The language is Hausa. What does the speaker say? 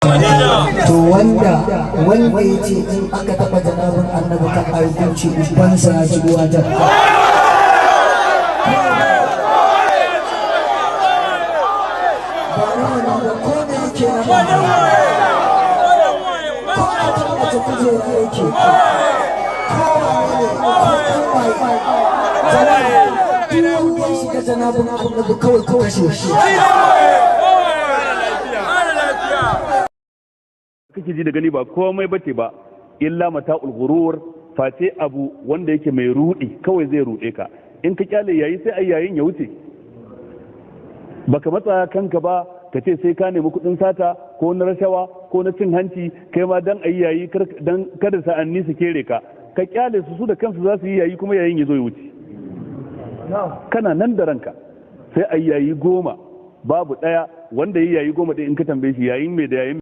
to wanda ya ce in aka taɓa janabin annabi kan ayyukanci ubansa ya ci ruwa ta janabin annabi kawai shi kake ji da gani ba komai bace ba illa mata'ul ghurur, face abu wanda yake mai rudi kawai zai rude ka. In ka kyale yayi sai ai yayin ya wuce, baka matsa kanka ba ka ce sai ka nemi kudin sata ko na rashawa ko na cin hanci kai ma dan ai yayi dan kada sa'anni su kere ka kyale su da kansu za su yi yayi kuma yayin ya zo ya wuce. Kana nan da ranka sai ai yayi 10 babu daya wanda yayi yayi 10 din in ka tambaye shi yayin mai da yayin